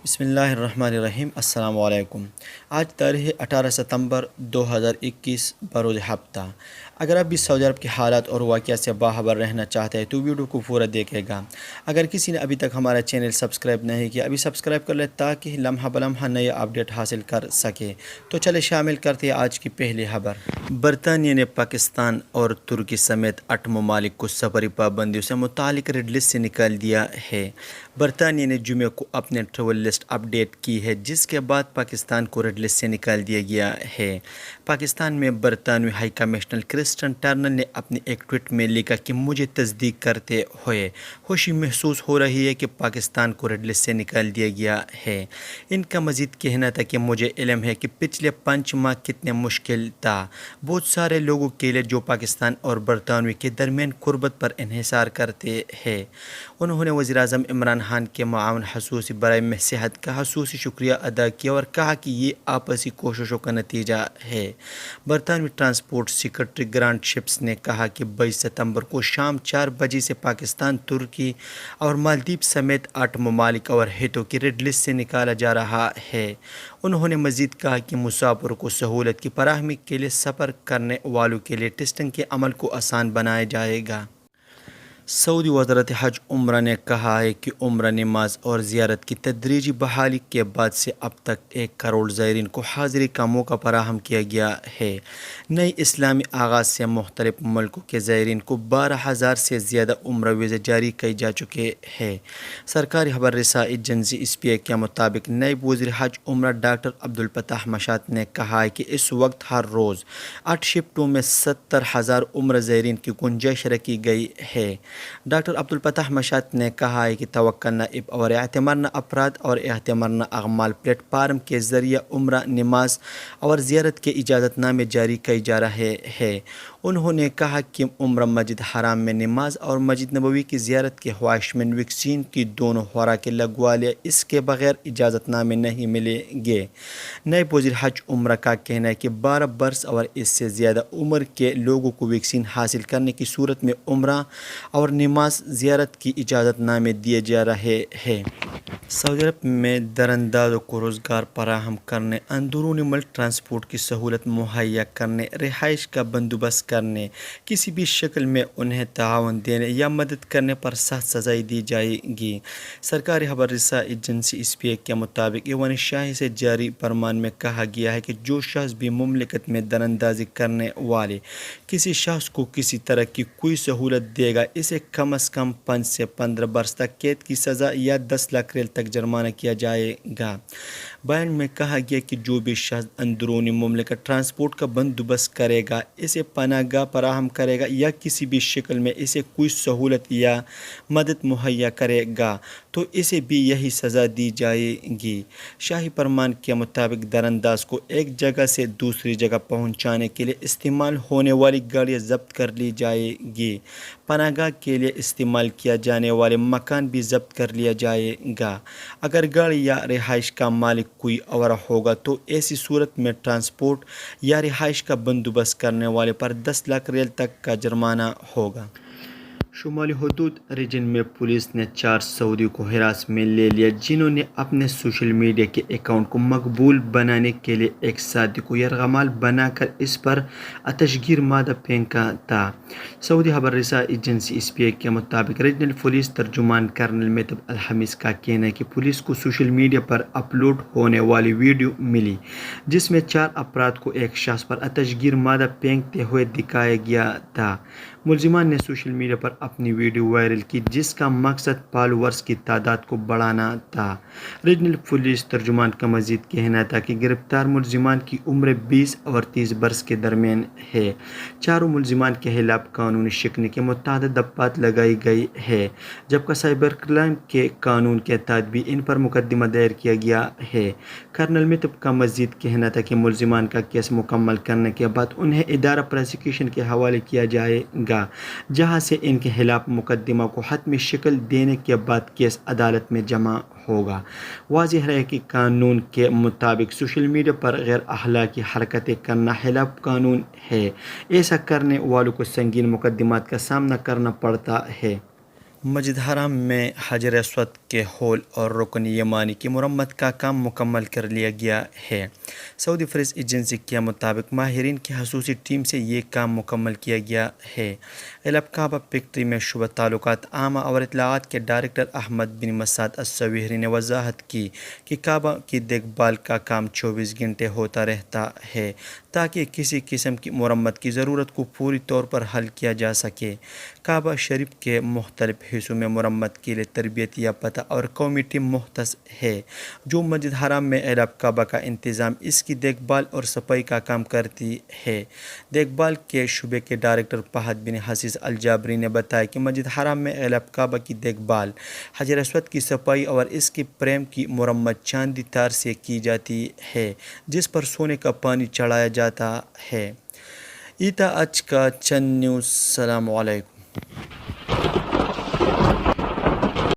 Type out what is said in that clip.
بسم اللہ الرحمن الرحیم۔ السلام علیکم۔ آج تاریخ 18 ستمبر 2021 بروز ہفتہ۔ اگر آپ بھی سعودی عرب کے حالات اور واقعات سے باخبر رہنا چاہتے ہیں تو ویڈیو کو پورا دیکھے گا۔ اگر کسی نے ابھی تک ہمارا چینل سبسکرائب نہیں کیا ابھی سبسکرائب کر لیں تاکہ لمحہ بلمحہ نئے اپڈیٹ حاصل کر سکے۔ تو چلے شامل کرتے ہیں آج کی پہلی خبر۔ برطانیہ نے پاکستان اور ترکی سمیت 8 ممالک کو سفری پابندیوں سے متعلق ریڈ لسٹ سے نکال دیا ہے۔ برطانیہ نے جمعے کو اپنے ٹریول لسٹ اپ ڈیٹ کی ہے جس کے بعد پاکستان کو ریڈ لسٹ سے نکال دیا گیا ہے۔ پاکستان میں برطانوی ہائی کمشنر کرسٹن ٹرنر نے اپنے ایک ٹویٹ میں لکھا کہ مجھے تصدیق کرتے ہوئے خوشی محسوس ہو رہی ہے کہ پاکستان کو ریڈ لسٹ سے نکال دیا گیا ہے۔ ان کا مزید کہنا تھا کہ مجھے علم ہے کہ پچھلے 5 ماہ کتنے مشکل تھا بہت سارے لوگوں کے لیے جو پاکستان اور برطانوی کے درمیان قربت پر انحصار کرتے ہیں۔ انہوں نے وزیر اعظم عمران خان کے معاون خصوصی برائے صحت کا خصوصی شکریہ ادا کیا اور کہا کہ یہ آپسی کوششوں کا نتیجہ ہے۔ برطانوی ٹرانسپورٹ سیکرٹری گرانٹ شپس نے کہا کہ 22 ستمبر کو شام 4 بجے سے پاکستان، ترکی اور مالدیپ سمیت 8 ممالک اور ہیتوں کی ریڈ لسٹ سے نکالا جا رہا ہے۔ انہوں نے مزید کہا کہ مسافروں کو سہولت کی فراہمی کے لیے سفر کرنے والوں کے لیے ٹیسٹنگ کے عمل کو آسان بنایا جائے گا۔ سعودی وزارت حج عمرہ نے کہا ہے کہ عمرہ نماز اور زیارت کی تدریجی بحالی کے بعد سے اب تک 1 کروڑ زائرین کو حاضری کا موقع فراہم کیا گیا ہے۔ نئے اسلامی آغاز سے مختلف ملکوں کے زائرین کو 12,000 سے زیادہ عمرہ ویزے جاری کیے جا چکے ہیں۔ سرکاری خبر رساں ایجنسی ایس پی اے کے مطابق نائب وزیر حج عمرہ ڈاکٹر عبدالفتاح مشات نے کہا ہے کہ اس وقت ہر روز 8 شفٹوں میں 70,000 عمرہ زائرین کی گنجائش رکھی گئی ہے۔ ڈاکٹر عبدالفتاح مشات نے کہا ہے کہ توقع نائب اور اعتمرنا افراد اور اعتمرنا اعمال پلیٹ فارم کے ذریعے عمرہ نماز اور زیارت کے اجازت نامے جاری کیے جا رہے ہیں۔ انہوں نے کہا کہ عمرہ مسجد حرام میں نماز اور مسجد نبوی کی زیارت کے خواہشمند ویکسین کی دونوں خوراکیں لگوا لیں اس کے بغیر اجازت نامے نہیں ملیں گے۔ نائب وزیر حج عمرہ کا کہنا ہے کہ 12 برس اور اس سے زیادہ عمر کے لوگوں کو ویکسین حاصل کرنے کی صورت میں عمرہ اور نماز زیارت کی اجازت نامے دیے جا رہے ہیں۔ سعودی عرب میں دراندازوں کو روزگار فراہم کرنے، اندرون ملک ٹرانسپورٹ کی سہولت مہیا کرنے، رہائش کا بندوبست کرنے، کسی بھی شکل میں انہیں تعاون دینے یا مدد کرنے پر سخت سزائیں دی جائیں گی۔ سرکاری خبر رساں ایجنسی ایس پی اے کے مطابق ایوان شاہی سے جاری فرمان میں کہا گیا ہے کہ جو شخص بھی مملکت میں دراندازی کرنے والے کسی شخص کو کسی طرح کی کوئی سہولت دے گا اسے کم از کم 5 سے 15 برس تک قید کی سزا یا 10 لاکھ ریال تک جرمانہ کیا جائے گا۔ بیان میں کہا گیا کہ جو بھی شخص اندرونی مملکت ٹرانسپورٹ کا بندوبست کرے گا، اسے پناہ گاہ فراہم کرے گا یا کسی بھی شکل میں اسے کوئی سہولت یا مدد مہیا کرے گا تو اسے بھی یہی سزا دی جائے گی۔ شاہی فرمان کے مطابق درانداز کو ایک جگہ سے دوسری جگہ پہنچانے کے لیے استعمال ہونے والی گاڑیاں ضبط کر لی جائے گی۔ پناہ گاہ کے لیے استعمال کیا جانے والے مکان بھی ضبط کر لیا جائے گا۔ اگر گاڑی یا رہائش کا مالک کوئی اور ہوگا تو ایسی صورت میں ٹرانسپورٹ یا رہائش کا بندوبست کرنے والے پر 10 لاکھ ریال تک کا جرمانہ ہوگا۔ شمالی حدود ریجن میں پولیس نے 4 سعودی کو حراست میں لے لیا جنہوں نے اپنے سوشل میڈیا کے اکاؤنٹ کو مقبول بنانے کے لیے ایک ساتھی کو یرغمال بنا کر اس پر تشہیر مادہ پھینکا تھا۔ سعودی خبر رساں ایجنسی ایس پی اے کے مطابق ریجنل پولیس ترجمان کرنل میتب الخمیس کا کہنا ہے کہ پولیس کو سوشل میڈیا پر اپلوڈ ہونے والی ویڈیو ملی جس میں 4 افراد کو ایک شخص پر تشہیر مادہ پھینکتے ہوئے دکھایا گیا تھا۔ ملزمان نے سوشل میڈیا پر اپنی ویڈیو وائرل کی جس کا مقصد فالورز کی تعداد کو بڑھانا تھا۔ ریجنل پولیس ترجمان کا مزید کہنا تھا کہ گرفتار ملزمان کی عمر 20 اور 30 برس کے درمیان ہے۔ چاروں ملزمان کے خلاف قانونی شکنی کے متعدد دفعات لگائی گئی ہے جبکہ سائبر کرائم کے قانون کے تحت بھی ان پر مقدمہ دائر کیا گیا ہے۔ کرنل میتب کا مزید کہنا تھا کہ ملزمان کا کیس مکمل کرنے کے بعد انہیں ادارہ پروسیکیوشن کے حوالے کیا جائے گا جہاں سے ان کے خلاف مقدمہ کو حتمی شکل دینے کے بعد کیس عدالت میں جمع ہوگا۔ واضح ہے کہ قانون کے مطابق سوشل میڈیا پر غیر اخلاقی حرکتیں کرنا خلاف قانون ہے۔ ایسا کرنے والوں کو سنگین مقدمات کا سامنا کرنا پڑتا ہے۔ مسجد حرام میں حجر اسود کے ہول اور رکن یمانی کی مرمت کا کام مکمل کر لیا گیا ہے۔ سعودی پریس ایجنسی کے مطابق ماہرین کی خصوصی ٹیم سے یہ کام مکمل کیا گیا ہے۔ کعبہ فیکٹری میں شعبہ تعلقات عامہ اور اطلاعات کے ڈائریکٹر احمد بن مسعد السویہری نے وضاحت کی کہ کعبہ کی دیکھ بھال کا کام 24 گھنٹے ہوتا رہتا ہے تاکہ کسی قسم کی مرمت کی ضرورت کو پوری طور پر حل کیا جا سکے۔ کعبہ شریف کے مختلف حصوں میں مرمت کے لیے تربیت یافتہ اور قومی ٹیم مختص ہے جو مسجد حرام میں اعلاب کعبہ کا انتظام، اس کی دیکھ بھال اور صفائی کا کام کرتی ہے۔ دیکھ بھال کے شعبے کے ڈائریکٹر فہد بن حسیس الجابری نے بتایا کہ مسجد حرام میں اعلاب کعبہ کی دیکھ بھال، حجر اسود کی صفائی اور اس کی فریم کی مرمت چاندی تار سے کی جاتی ہے جس پر سونے کا پانی چڑھایا جاتا ہے۔ ایتا آج کا چند نیوز۔ السلام علیکم۔